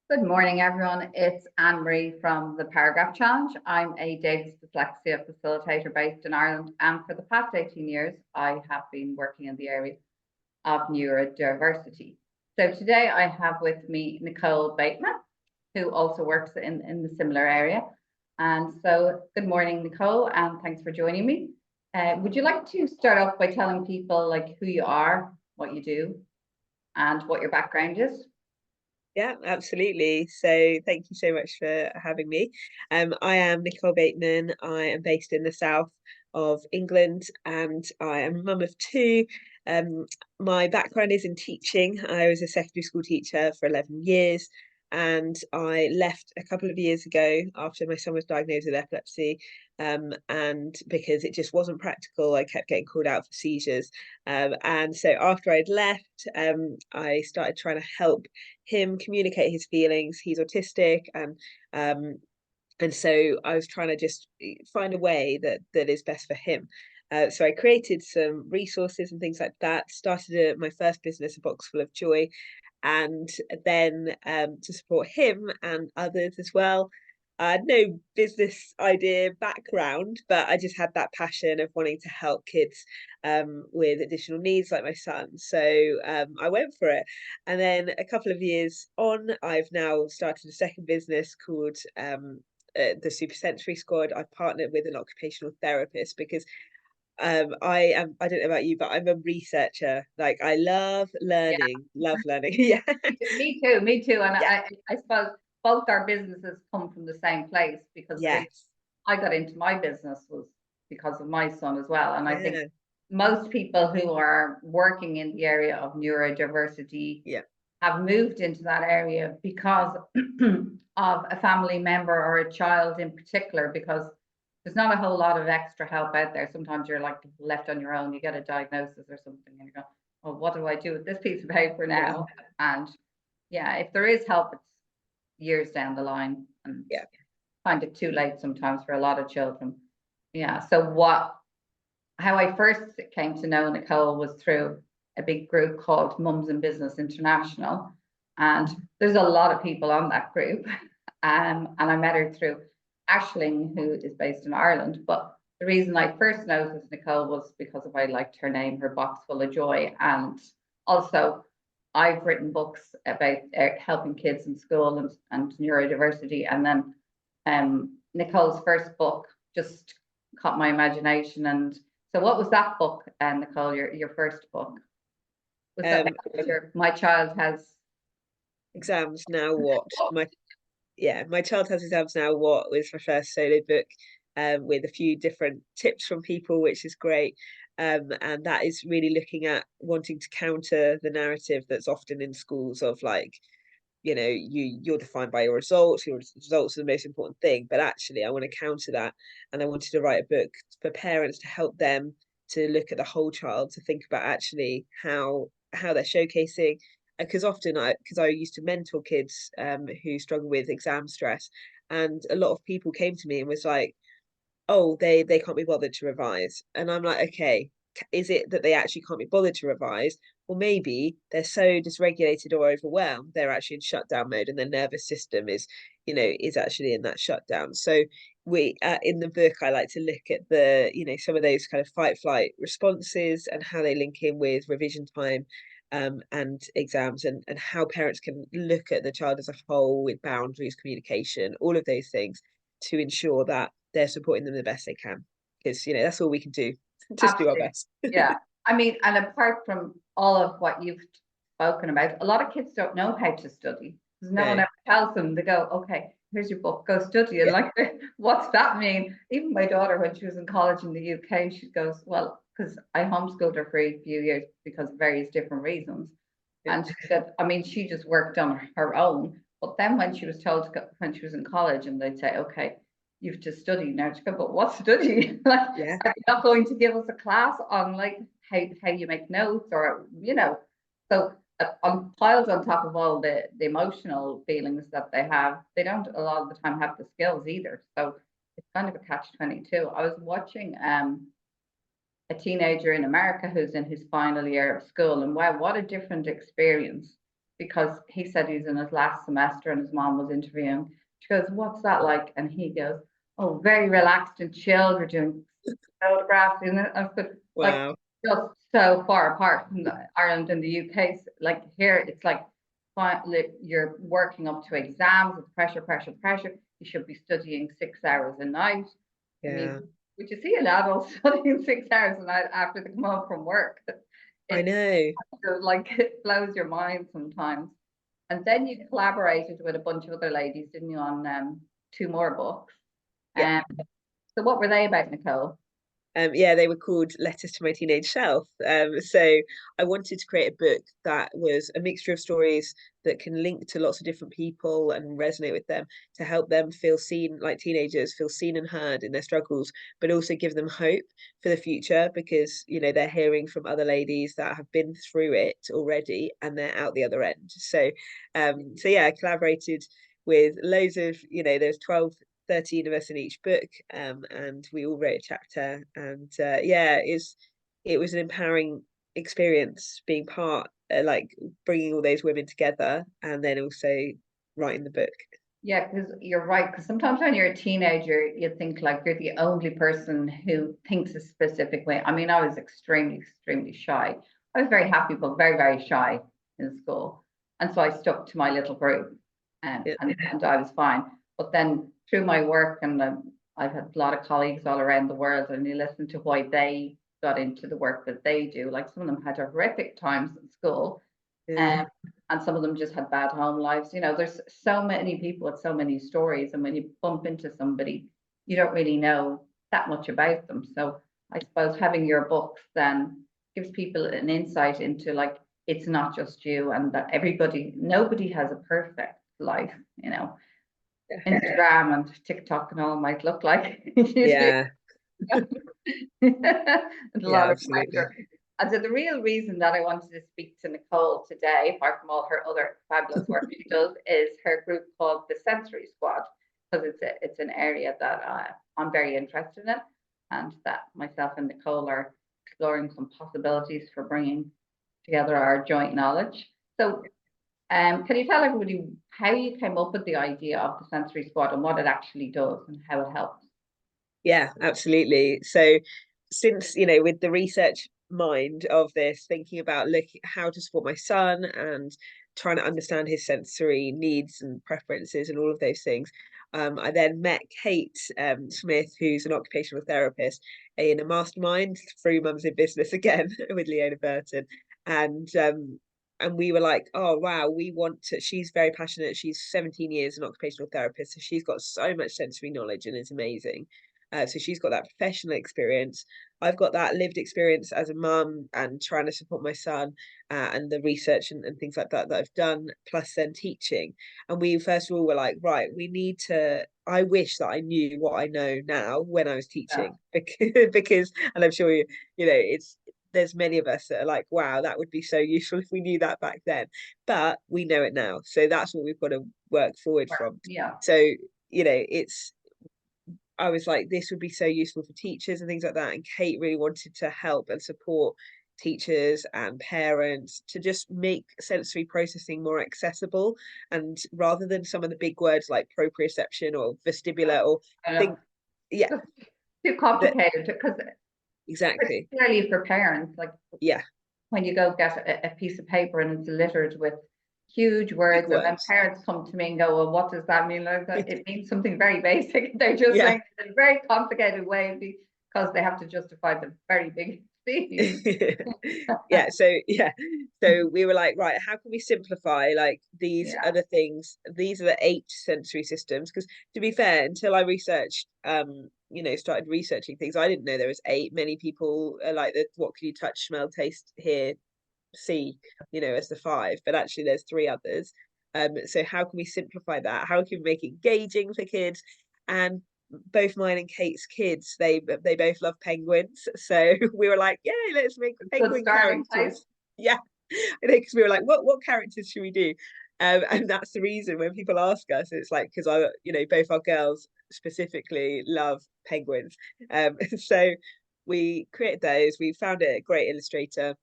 Good morning, everyone. It's Anne-Marie from the Paragraph Challenge. I'm a Davis dyslexia facilitator based in Ireland, and for the past 18 years, I have been working in the area of neurodiversity. So today I have with me Nicole Bateman, who also works in the similar area. And so good morning, Nicole, and thanks for joining me. Would you like to start off by telling people like who you are, what you do, and what your background is? Yeah, absolutely. So thank you so much for having me. I am Nicole Bateman. I am based in the south of England and I am a mum of two. Um, my background is in teaching. I was a secondary school teacher for 11 years and I left a couple of years ago after my son was diagnosed with epilepsy. And because it just wasn't practical, I kept getting called out for seizures. And so after I'd left, I started trying to help him communicate his feelings. He's autistic, and so I was trying to just find a way that is best for him. So I created some resources and things like that. Started my first business, A Box Full of Joy, and then to support him and others as well. I had no business idea background, but I just had that passion of wanting to help kids with additional needs like my son. So I went for it. And then a couple of years on, I've now started a second business called the Supersensory Squad. I partnered with an occupational therapist because I don't know about you, but I'm a researcher. Like I Yeah. love learning. Yeah. Me too. And Yeah. I suppose both our businesses come from the same place because really Yes. I got into my business was because of my son as well. And I think Yeah. most people who are working in the area of neurodiversity Yeah. have moved into that area because of a family member or a child in particular, because there's not a whole lot of extra help out there. Sometimes you're like left on your own, you get a diagnosis or something, and you go, well, what do I do with this piece of paper Yeah. now? And yeah, if there is help, it's years down the line and Yeah. find it too late sometimes for a lot of children. Yeah. So how I first came to know Nicole was through a big group called Mums in Business International. And there's a lot of people on that group. And I met her through Ashling, who is based in Ireland. But the reason I first noticed Nicole was because of I liked her name, Her Box Full of Joy. And also, I've written books about helping kids in school and neurodiversity. And then Nicole's first book just caught my imagination. And so, what was that book, Nicole? Your first book was that Um, My Child Has Exams now what? My child has exams now. What was my first solo book, with a few different tips from people, which is great. And that is really looking at wanting to counter the narrative that's often in schools of like, you're defined by your results. Your results are the most important thing. But actually, I want to counter that, and I wanted to write a book for parents to help them to look at the whole child, to think about actually how they're showcasing. Because often because I used to mentor kids who struggle with exam stress, and a lot of people came to me and was like, oh, they can't be bothered to revise. And I'm like, okay, is it that they actually can't be bothered to revise? Or maybe they're so dysregulated or overwhelmed, they're actually in shutdown mode and their nervous system is actually in that shutdown. So we in the book, I like to look at some of those kind of fight flight responses and how they link in with revision time, and exams, and how parents can look at the child as a whole with boundaries, communication, all of those things to ensure that they're supporting them the best they can, because that's all we can do. Just do our absolutely, best. yeah. I mean, and apart from all of what you've spoken about, a lot of kids don't know how to study because no one No. ever tells them. They go, okay, here's your book, go study. And Yeah. like, what's that mean? Even my daughter, when she was in college in the UK, she goes, well, because I homeschooled her for a few years because of various different reasons. Yeah. And she said, I mean, she just worked on her own. But then when she was told to go, when she was in college, and they'd say, okay, you've to study now. She go, but what study? Like, Yeah. are they not going to give us a class on like how you make notes or So on piled on top of all the emotional feelings that they have, they don't a lot of the time have the skills either. So it's kind of a catch-22. I was watching a teenager in America who's in his final year of school, and wow, what a different experience because he said he's in his last semester and his mom was interviewing. She goes, "What's that like?" And he goes, "Oh, very relaxed and chilled. We're doing photographs in it." I said, like, Wow. just so far apart from Ireland and the UK. Like here, it's like you're working up to exams. It's pressure, pressure, pressure. You should be studying 6 hours a night. I Yeah, mean, would you see an adult studying 6 hours a night after they come home from work? I It's know. like it blows your mind sometimes. And then you collaborated with a bunch of other ladies, didn't you, on two more books? Yeah. Um, so what were they about, Nicole? Yeah, they were called Letters to My Teenage Self. So I wanted to create a book that was a mixture of stories that can link to lots of different people and resonate with them, to help them feel seen, like teenagers, feel seen and heard in their struggles, but also give them hope for the future, because they're hearing from other ladies that have been through it already and they're out the other end. So yeah, I collaborated with loads of, there's 12 13 of us in each book, and we all wrote a chapter. And yeah, it was an empowering experience being part, like bringing all those women together, and then also writing the book. Yeah, because you're right. Because sometimes when you're a teenager, you think like you're the only person who thinks a specific way. I mean, I was extremely, extremely shy. I was very happy, but very, very shy in school. And so I stuck to my little group, Yeah, and I was fine. But then through my work, and I've had a lot of colleagues all around the world, and you listen to why they got into the work that they do. Like some of them had horrific times in school, yeah, um, and some of them just had bad home lives. There's so many people with so many stories, and when you bump into somebody, you don't really know that much about them. So I suppose having your books then gives people an insight into like it's not just you, and that nobody has a perfect life. Instagram and TikTok and all might look like you do. yeah, And a yeah, lot of absolutely. pressure. And so the real reason that I wanted to speak to Nicole today, apart from all her other fabulous work she does, is her group called the Sensory Squad, because it's an area that I'm very interested in, and that myself and Nicole are exploring some possibilities for bringing together our joint knowledge. So, can you tell everybody how you came up with the idea of the Sensory Squad and what it actually does and how it helps? Yeah, absolutely. So since, with the research mind of this, thinking about looking how to support my son and trying to understand his sensory needs and preferences and all of those things, I then met Kate Smith, who's an occupational therapist, in a mastermind through Mums in Business again with Leona Burton. And we were like, oh wow, we want to, she's very passionate, she's 17 years an occupational therapist, so she's got so much sensory knowledge and it's amazing. So she's got that professional experience. I've got that lived experience as a mum and trying to support my son, and the research and things like that I've done, plus then teaching. And we first of all were like, right, we need to. I wish that I knew what I know now when I was Yeah. teaching, because and I'm sure it's there's many of us that are like, wow, that would be so useful if we knew that back then. But we know it now, so that's what we've got to work forward from. Yeah. So it's I was like, this would be so useful for teachers and things like that. And Kate really wanted to help and support teachers and parents to just make sensory processing more accessible. And rather than some of the big words like proprioception or vestibular or I know. think, yeah, Just too that complicated because exactly. particularly for parents, like Yeah, when you go get a piece of paper and it's littered with huge big words, and then words. parents come to me and go, "Well, what does that mean?" Like that, it means something very basic. They're just Yeah. saying it in a very complicated way because they have to justify the very big fees. So we were like, right, how can we simplify like these Yeah, other things? These are the 8 sensory systems, because to be fair, until I researched started researching things, I didn't know there was 8. Many people are like, the what can you touch, smell, taste, hear, see, as the 5, but actually there's 3 others. So how can we simplify that? How can we make it engaging for kids? And both mine and Kate's kids, they both love penguins. So we were like, yeah, let's make good penguin starting place. characters. Yeah, because we were like, what characters should we do? And that's the reason when people ask us, it's like, because both our girls specifically love penguins. So we created those. We found a great illustrator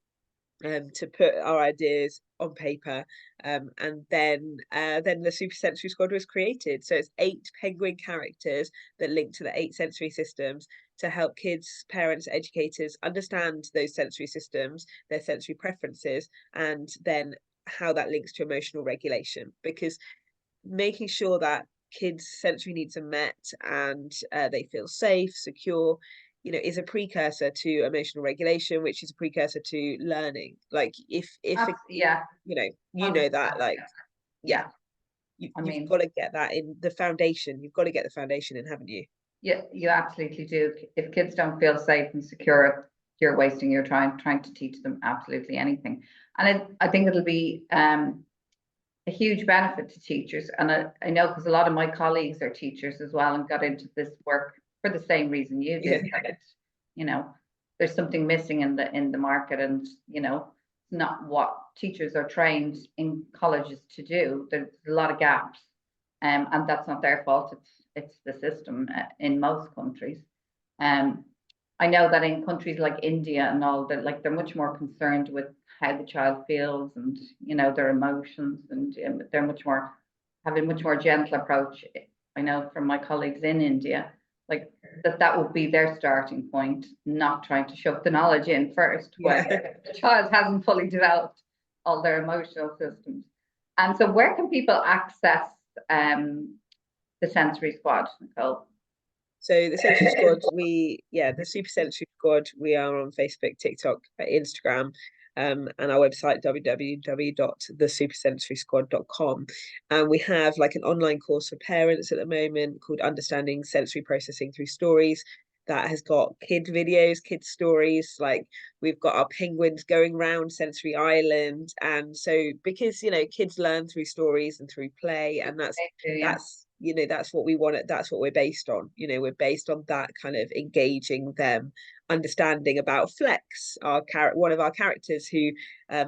to put our ideas on paper, and then the Super Sensory Squad was created. So it's 8 penguin characters that link to the 8 sensory systems to help kids, parents, educators understand those sensory systems, their sensory preferences, and then how that links to emotional regulation. Because making sure that kids' sensory needs are met and they feel safe, secure, is a precursor to emotional regulation, which is a precursor to learning. Like if Yeah, that, 100%. like, yeah, Yeah. I you've mean, got to get that in the foundation. You've got to get the foundation in, haven't you? yeah, you absolutely do. If kids don't feel safe and secure, you're wasting your time trying to teach them absolutely anything. And I think it'll be a huge benefit to teachers. And I know because a lot of my colleagues are teachers as well and got into this work for the same reason you Yeah. did. That you know, there's something missing in the market, and it's not what teachers are trained in colleges to do. There's a lot of gaps, and that's not their fault. It's the system in most countries. Um, I know that in countries like India and all that, like they're much more concerned with how the child feels and their emotions, and they're much more having a much more gentle approach. I know from my colleagues in India, like that would be their starting point, not trying to shove the knowledge in first, where Yeah. the child hasn't fully developed all their emotional systems. And so, where can people access the sensory squad, Nicole? So the Sensory Squad, the Super Sensory Squad, we are on Facebook, TikTok, Instagram, and our website www.thesupersensorysquad.com. And we have like an online course for parents at the moment called Understanding Sensory Processing Through Stories. That has got kid videos, kid stories. Like we've got our penguins going round Sensory Island, and so because kids learn through stories and through play, and that's Yeah. that's that's what we want. That's what we're based on. We're based on that kind of engaging them, understanding about Flex, one of our characters who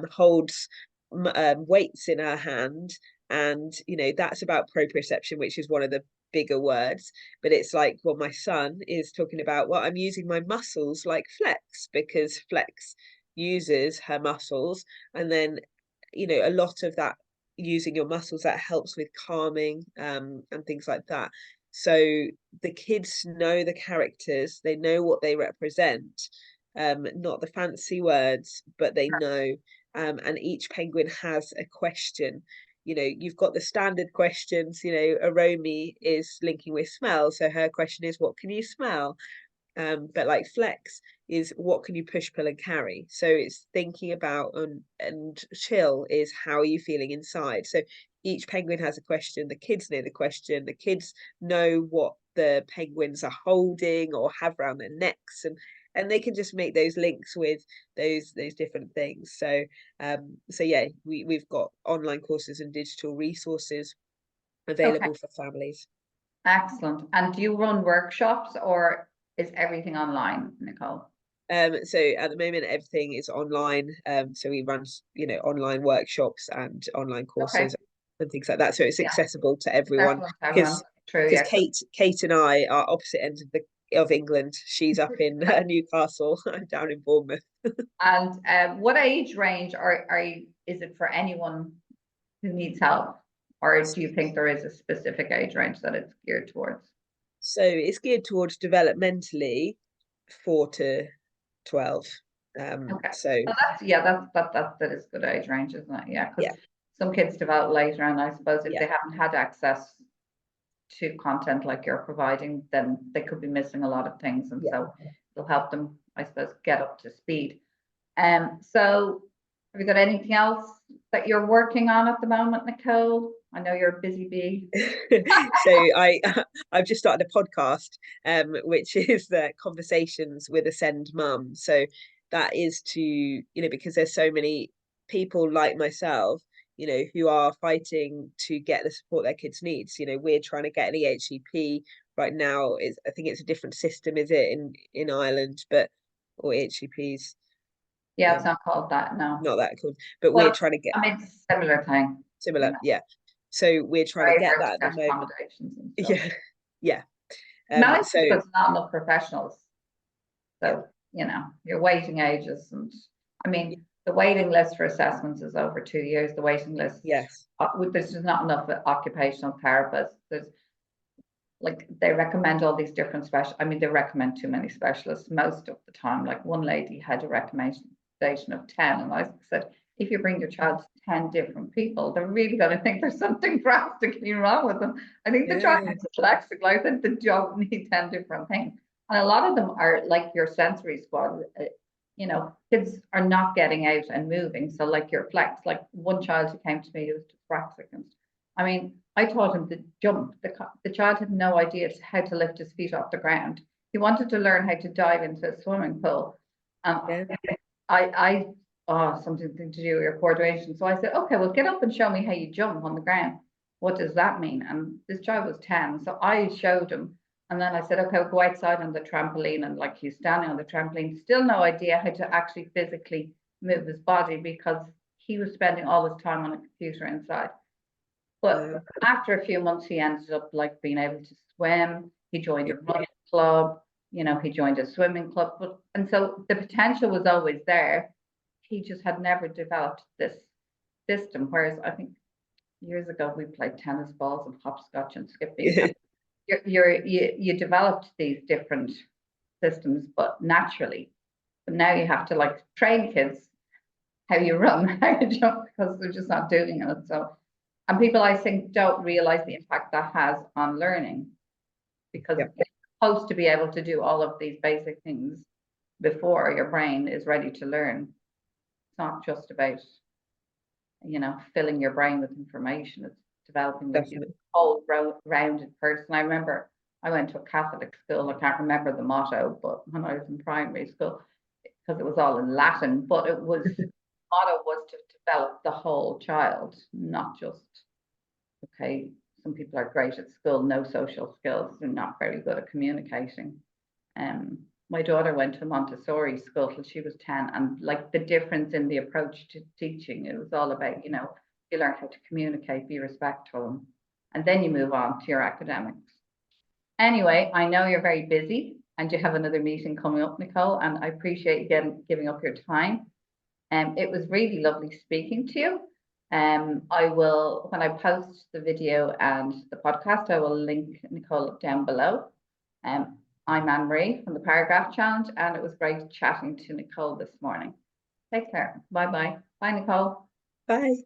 holds weights in her hand, and that's about proprioception, which is one of the bigger words. But it's like, well, my son is talking about, well, I'm using my muscles like Flex, because Flex uses her muscles, and then a lot of that using your muscles, that helps with calming, and things like that. So the kids know the characters, they know what they represent, not the fancy words, but they know. And each penguin has a question. You've got the standard questions. Aromi is linking with smell, so her question is, what can you smell? But like Flex is, what can you push, pull, and carry? So it's thinking about, and chill is, how are you feeling inside? So each penguin has a question. The kids know the question. The kids know what the penguins are holding or have around their necks, and they can just make those links with those different things. So yeah, we've got online courses and digital resources Okay. available for families. Excellent. And do you run workshops, or is everything online, Nicole? So at the moment, everything is online. So we run, online workshops and online Okay. courses and things like that. So it's Yeah. accessible to everyone, Accessible to everyone. True. because Yeah. Kate and I are opposite ends of England. She's up in Newcastle. I'm down in Bournemouth. And what age range is it for anyone who needs help? Or do you think there is a specific age range that it's geared towards? So it's geared towards developmentally 4 to 12. Okay. So So that is good age range, isn't it? Yeah, because yeah, some kids develop later, and I suppose if yeah, they haven't had access to content like you're providing, then they could be missing a lot of things, and yeah. so it'll help them, I suppose, get up to speed. So have you got anything else that you're working on at the moment, Nicole? I know you're a busy bee. So I've just started a podcast, which is the Conversations with a Send Mum. So that is to, because there's so many people like myself, who are fighting to get the support their kids needs. We're trying to get an EHCP right now. I think it's a different system, is it, in Ireland, but or EHCPs, Yeah, it's um, not called that, no. not that cool, but we're Well, trying to get I mean, similar thing, similar, yeah. So we're trying to very get hard to that at the get moment. accommodations and stuff. Yeah, yeah. Mainly So because not enough professionals. yeah, So, your waiting ages. And I yeah, mean, The waiting list for assessments is over 2 years. The waiting list, Yes. there's just not enough occupational therapists. There's like, they recommend all these different I mean, they recommend too many specialists most of the time. Like, one lady had a recommendation of 10, and I said, if you bring your child to 10 different people, they're really going to think there's something drastically wrong with them. I think the child is dyslexic. Like, I think they don't need 10 different things. And a lot of them are like your sensory squad. You know, kids are not getting out and moving. So like your flex, like one child who came to me who was dyslexic, and I mean, I taught him to jump. The child had no idea how to lift his feet off the ground. He wanted to learn how to dive into a swimming pool. Yeah. Something to do with your coordination. So I said, okay, well, get up and show me how you jump on the ground. What does that mean? And this child was 10. So I showed him. And then I said, okay, we'll go outside on the trampoline. And like, he's standing on the trampoline, still no idea how to actually physically move his body because he was spending all his time on a computer inside. But after a few months, he ended up like being able to swim. He joined a running club, you know, he joined a swimming club. And so the potential was always there. He just had never developed this system. Whereas I think years ago we played tennis balls and hopscotch and skipping. And you developed these different systems, but naturally. But now you have to like train kids how you run, how you jump, because they're just not doing it. So, and people, I think, don't realize the impact that has on learning, because you're supposed to be able to do all of these basic things before your brain is ready to learn. It's not just about, you know, filling your brain with information. It's developing like a whole rounded person. I remember I went to a Catholic school. I can't remember the motto, but when I was in primary school, because it was all in Latin, but it was motto was to develop the whole child, not just, okay, some people are great at school, no social skills, they're not very good at communicating. My daughter went to Montessori school till she was 10, and like the difference in the approach to teaching, it was all about, you know, you learn how to communicate, be respectful, and then you move on to your academics. Anyway, I know you're very busy and you have another meeting coming up, Nicole, and I appreciate you giving up your time. It was really lovely speaking to you. I will, when I post the video and the podcast, I will link Nicole down below. I'm Anne-Marie from the Paragraph Challenge, and it was great chatting to Nicole this morning. Take care. Bye-bye. Bye, Nicole. Bye.